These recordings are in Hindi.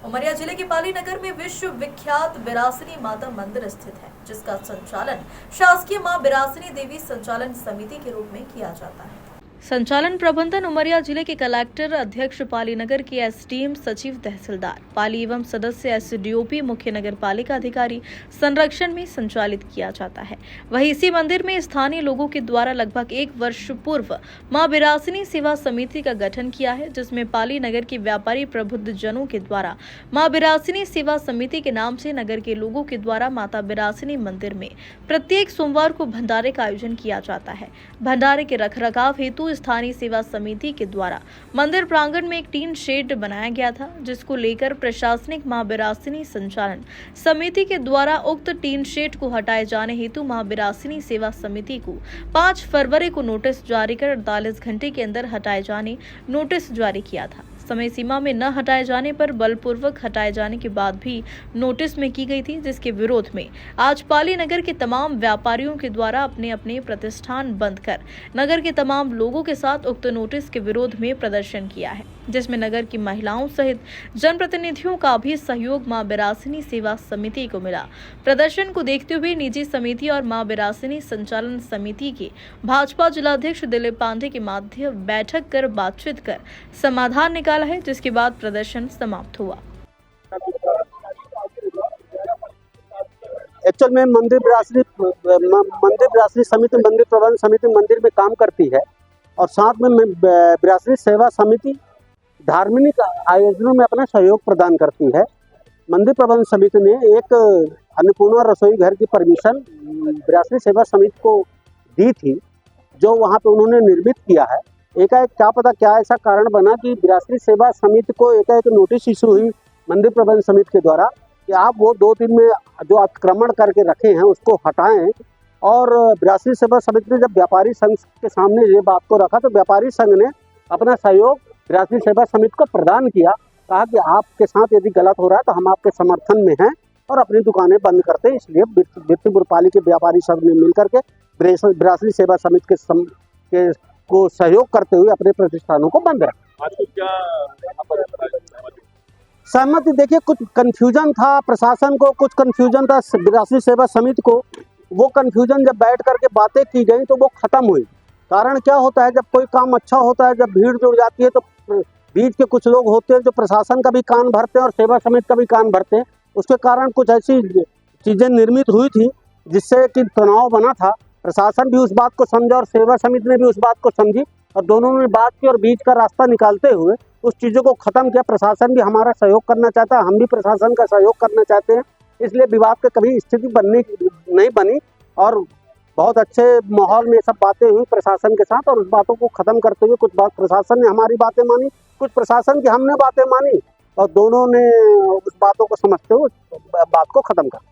उमरिया जिले के पाली नगर में विश्व विख्यात बिरासिनी माता मंदिर स्थित है, जिसका संचालन शासकीय मां बिरासिनी देवी संचालन समिति के रूप में किया जाता है। संचालन प्रबंधन उमरिया जिले के कलेक्टर, अध्यक्ष, पाली नगर के एसडीएम, सचिव, तहसीलदार, पाली एवं सदस्य एसडीओपी, मुख्य नगर पालिका अधिकारी संरक्षण में संचालित किया जाता है। वहीं इसी मंदिर में स्थानीय लोगों के द्वारा लगभग 1 वर्ष पूर्व मां बिरासिनी सेवा समिति का गठन किया है, जिसमें पाली नगर के व्यापारी प्रबुद्ध जनों के द्वारा मां बिरासिनी सेवा समिति के नाम से नगर के लोगों के द्वारा माता बिरासिनी मंदिर में प्रत्येक सोमवार को भंडारे का आयोजन किया जाता है। भंडारे के रखरखाव हेतु स्थानीय सेवा समिति के द्वारा मंदिर प्रांगण में एक टीन शेड बनाया गया था, जिसको लेकर प्रशासनिक मां बिरासिनी संचालन समिति के द्वारा उक्त टीन शेड को हटाए जाने हेतु मां बिरासिनी सेवा समिति को 5 फरवरी को नोटिस जारी कर 48 घंटे के अंदर हटाए जाने नोटिस जारी किया था। समय सीमा में न हटाए जाने पर बलपूर्वक हटाए जाने के बाद भी नोटिस में की गई थी, जिसके विरोध में आज पाली नगर के तमाम व्यापारियों के द्वारा अपने अपने प्रतिष्ठान बंद कर नगर के तमाम लोगों के साथ उक्त नोटिस के विरोध में प्रदर्शन किया है, जिसमें नगर की महिलाओं सहित जनप्रतिनिधियों का भी सहयोग मां बिरासिनी सेवा समिति को मिला। प्रदर्शन को देखते हुए निजी समिति और मां बिरासिनी संचालन समिति के भाजपा जिलाध्यक्ष दिलीप पांडे के माध्यम बैठक कर बातचीत कर समाधान निकाला है, जिसके बाद प्रदर्शन समाप्त हुआ। एक्चुअल में मंदिर बिरासिनी समिति, मंदिर प्रबंधन समिति मंदिर में काम करती है और साथ में बिरासिनी सेवा समिति धार्मिक आयोजनों में अपना सहयोग प्रदान करती है। मंदिर प्रबंधन समिति ने एक अन्नपूर्णा रसोई घर की परमिशन बिरासिनी सेवा समिति को दी थी, जो वहाँ पे उन्होंने निर्मित किया है। एकाएक क्या पता क्या ऐसा कारण बना कि बिरासिनी सेवा समिति को एकाएक नोटिस इशू हुई मंदिर प्रबंधन समिति के द्वारा कि आप वो 2 दिन में जो अतिक्रमण करके रखे हैं उसको हटाएं। और बिरासिनी सेवा समिति ने जब व्यापारी संघ के सामने ये बात को रखा तो व्यापारी संघ ने अपना सहयोग बिरासिनी सेवा समिति को प्रदान किया, कहा कि आपके साथ यदि गलत हो रहा है तो हम आपके समर्थन में हैं और अपनी दुकानें बंद करते हैं। इसलिए बिरसिंहपुर पाली के व्यापारी संघ ने मिलकर के बिरासिनी सेवा समिति के को सहयोग करते हुए अपने प्रतिष्ठानों को बंद रखा। आपको क्या सहमति? देखिए, कुछ कंफ्यूजन था प्रशासन को, कुछ कंफ्यूजन था बिरासिनी सेवा समिति को। वो कंफ्यूजन जब बैठ करके बातें की गई तो वो खत्म हुई। कारण क्या होता है, जब कोई काम अच्छा होता है, जब भीड़ जुड़ जाती है तो बीच के कुछ लोग होते हैं जो प्रशासन का भी कान भरते हैं और सेवा समिति का भी कान भरते हैं। उसके कारण कुछ ऐसी चीजें निर्मित हुई थी जिससे कि तनाव बना था। प्रशासन भी उस बात को समझा और सेवा समिति ने भी उस बात को समझी और दोनों ने बात की और बीच का रास्ता निकालते हुए उस चीज़ों को ख़त्म किया। प्रशासन भी हमारा सहयोग करना चाहता है, हम भी प्रशासन का सहयोग करना चाहते हैं, इसलिए विवाद की कभी स्थिति नहीं बनी और बहुत अच्छे माहौल में सब बातें हुई प्रशासन के साथ। और उस बातों को ख़त्म करते हुए कुछ बात प्रशासन ने हमारी बातें मानी, कुछ प्रशासन की हमने बातें मानी और दोनों ने उस बातों को समझते हुए बात को ख़त्म कर।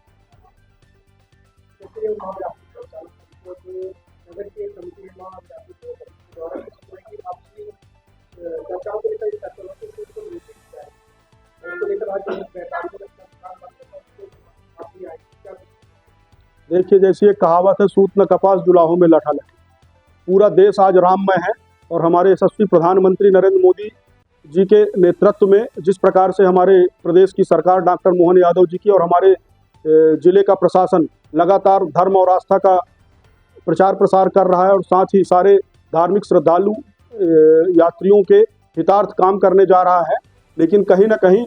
देखिए, जैसी एक कहावत है, सूत न कपास जुलाहों में लठा लठी। पूरा देश आज राममय है और हमारे यशस्वी प्रधानमंत्री नरेंद्र मोदी जी के नेतृत्व में जिस प्रकार से हमारे प्रदेश की सरकार डॉक्टर मोहन यादव जी की और हमारे जिले का प्रशासन लगातार धर्म और आस्था का प्रचार प्रसार कर रहा है और साथ ही सारे धार्मिक श्रद्धालु यात्रियों के हितार्थ काम करने जा रहा है, लेकिन कहीं ना कहीं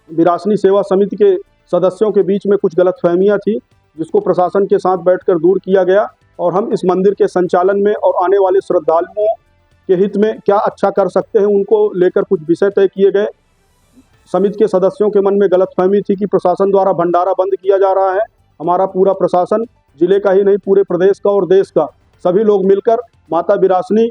बिरासिनी सेवा समिति के सदस्यों के बीच में कुछ गलतफहमियां थी, जिसको प्रशासन के साथ बैठकर दूर किया गया और हम इस मंदिर के संचालन में और आने वाले श्रद्धालुओं के हित में क्या अच्छा कर सकते हैं उनको लेकर कुछ विषय तय किए गए। समिति के सदस्यों के मन में गलतफहमी थी कि प्रशासन द्वारा भंडारा बंद किया जा रहा है। हमारा पूरा प्रशासन, जिले का ही नहीं पूरे प्रदेश का और देश का, सभी लोग मिलकर माता बिरासिनी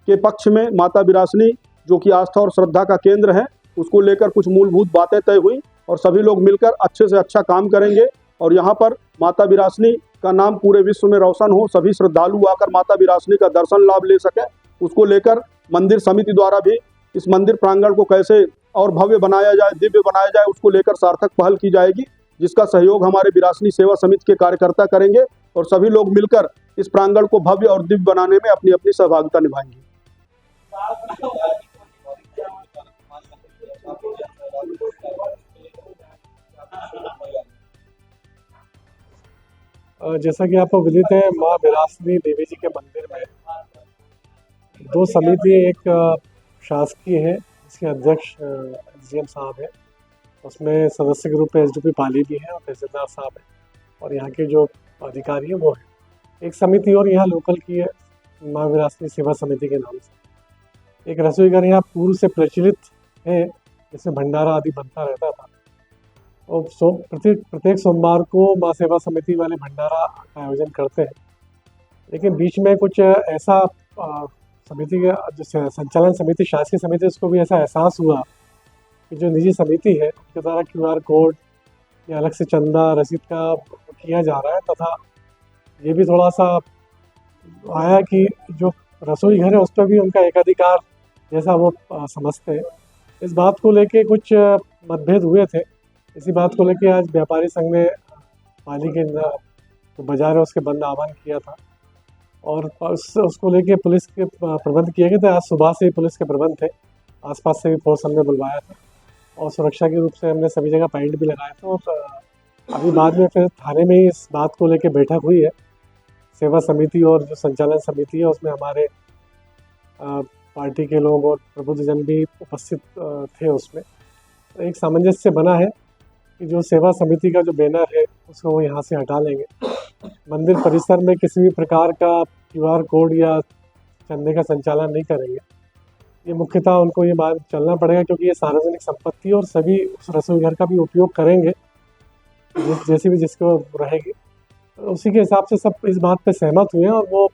के पक्ष में, माता बिरासिनी जो कि आस्था और श्रद्धा का केंद्र है, उसको लेकर कुछ मूलभूत बातें तय हुई और सभी लोग मिलकर अच्छे से अच्छा काम करेंगे और यहाँ पर माता बिरासिनी का नाम पूरे विश्व में रोशन हो, सभी श्रद्धालु आकर माता बिरासिनी का दर्शन लाभ ले सकें। उसको लेकर मंदिर समिति द्वारा भी इस मंदिर प्रांगण को कैसे और भव्य बनाया जाए, दिव्य बनाया जाए, उसको लेकर सार्थक पहल की जाएगी, जिसका सहयोग हमारे बिरासिनी सेवा समिति के कार्यकर्ता करेंगे और सभी लोग मिलकर इस प्रांगण को भव्य और दिव्य बनाने में अपनी अपनी सहभागिता निभाएंगे। जैसा कि आपको विदित है, माँ विलासिनी देवी जी के मंदिर में दो समिति, एक शासकीय है जिसके अध्यक्ष एसडीएम साहब है, उसमें सदस्य के रूप में एसडीपी पाली भी है और तहसीलदार साहब है, और यहाँ के जो अधिकारी हैं वो है। एक समिति और यहाँ लोकल की है, माँ विलासिनी सेवा समिति के नाम से। एक रसोई घर यहाँ पूर्व से प्रचलित है, जिसमें भंडारा आदि बनता रहता था, और प्रत्येक सोमवार को माँ सेवा समिति वाले भंडारा का आयोजन करते हैं। लेकिन बीच में कुछ ऐसा समिति का जो संचालन समिति, शासकीय समिति, उसको भी ऐसा एहसास हुआ कि जो निजी समिति है उसके द्वारा क्यूआर कोड या अलग से चंदा रसीद का किया जा रहा है, तथा ये भी थोड़ा सा आया कि जो रसोई घर है उस पर भी उनका एकाधिकार जैसा वो समझते हैं। इस बात को लेके कुछ मतभेद हुए थे। इसी बात को लेके आज व्यापारी संघ ने पाली के जो बाजार है उसके बंद आह्वान किया था, और उसको लेके पुलिस के प्रबंध किए गए थे। आज सुबह से ही पुलिस के प्रबंध थे, आसपास से भी फोर्स हमने बुलवाया था, और सुरक्षा के रूप से हमने सभी जगह पैंट भी लगाए थे। और अभी बाद में फिर थाने में ही इस बात को लेके बैठक हुई है। सेवा समिति और जो संचालन समिति है उसमें हमारे पार्टी के लोग और प्रबुद्धजन भी उपस्थित थे। उसमें एक सामंजस्य बना है कि जो सेवा समिति का जो बैनर है उसको वो यहाँ से हटा लेंगे। मंदिर परिसर में किसी भी प्रकार का क्यूआर कोड या चंदे का संचालन नहीं करेंगे। ये मुख्यतः उनको ये मान चलना पड़ेगा, क्योंकि ये सार्वजनिक संपत्ति और सभी उस रसोई घर का भी उपयोग करेंगे जैसी भी जिसको रहेगी। उसी के हिसाब से सब इस बात पे सहमत हुए हैं, और वो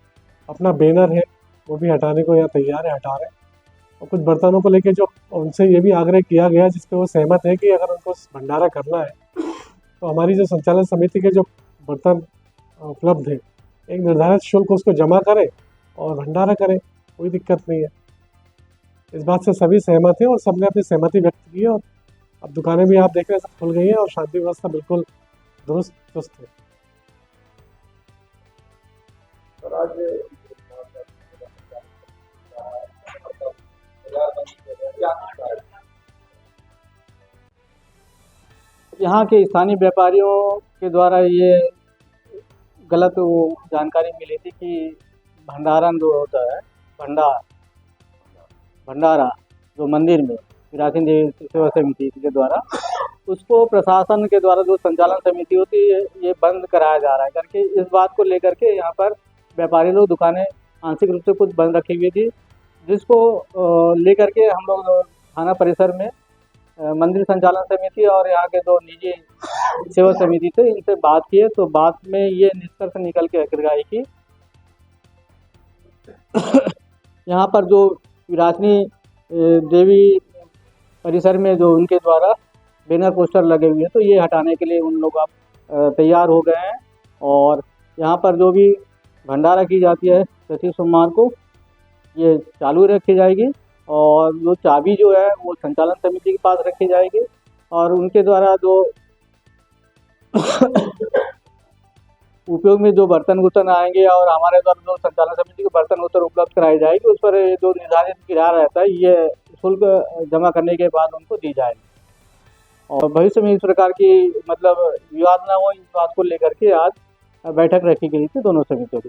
अपना बैनर है वो भी हटाने को यहाँ तैयार है, हटा रहे हैं। और कुछ बर्तनों को लेके जो उनसे ये भी आग्रह किया गया जिस पे वो सहमत है कि अगर उनको भंडारा करना है तो हमारी जो संचालन समिति के जो बर्तन उपलब्ध है, एक निर्धारित शुल्क उसको जमा करें और भंडारा करें, कोई दिक्कत नहीं है। इस बात से सभी सहमत हैं और सबने अपनी सहमति व्यक्त की है, और अब दुकानें भी आप देख रहे हैं सब खुल गई हैं और शांति व्यवस्था बिल्कुल दुरुस्त चुस्त है। यहाँ के स्थानीय व्यापारियों के द्वारा ये गलत वो जानकारी मिली थी कि भंडारण जो होता है, भंडारा जो मंदिर में विलासिनी देवी सेवा समिति के द्वारा, उसको प्रशासन के द्वारा जो संचालन समिति होती है ये बंद कराया जा रहा है करके, इस बात को लेकर के यहाँ पर व्यापारी लोग दुकानें आंशिक रूप से कुछ बंद रखी हुई थी, जिसको लेकर के हम लोग थाना परिसर में मंदिर संचालन समिति और यहाँ के दो निजी सेवा समिति थे, इनसे बात किए तो बात में ये निष्कर्ष निकल के आई कि यहाँ पर जो विलासिनी देवी परिसर में जो उनके द्वारा बैनर पोस्टर लगे हुए हैं तो ये हटाने के लिए उन लोग अब तैयार हो गए हैं। और यहाँ पर जो भी भंडारा की जाती है प्रति सोमवार को ये चालू रखी जाएगी, और जो चाबी जो है वो संचालन समिति के पास रखी जाएगी, और उनके द्वारा जो उपयोग में जो बर्तन आएंगे और हमारे द्वारा जो संचालन समिति को बर्तन उपलब्ध कराई जाएगी, उस पर जो निर्धारित किराया रहता है ये शुल्क जमा करने के बाद उनको दी जाएगी। और भविष्य में इस प्रकार की मतलब विवाद ना हो, इस बात को लेकर के आज बैठक रखी गई थी दोनों समितियों की।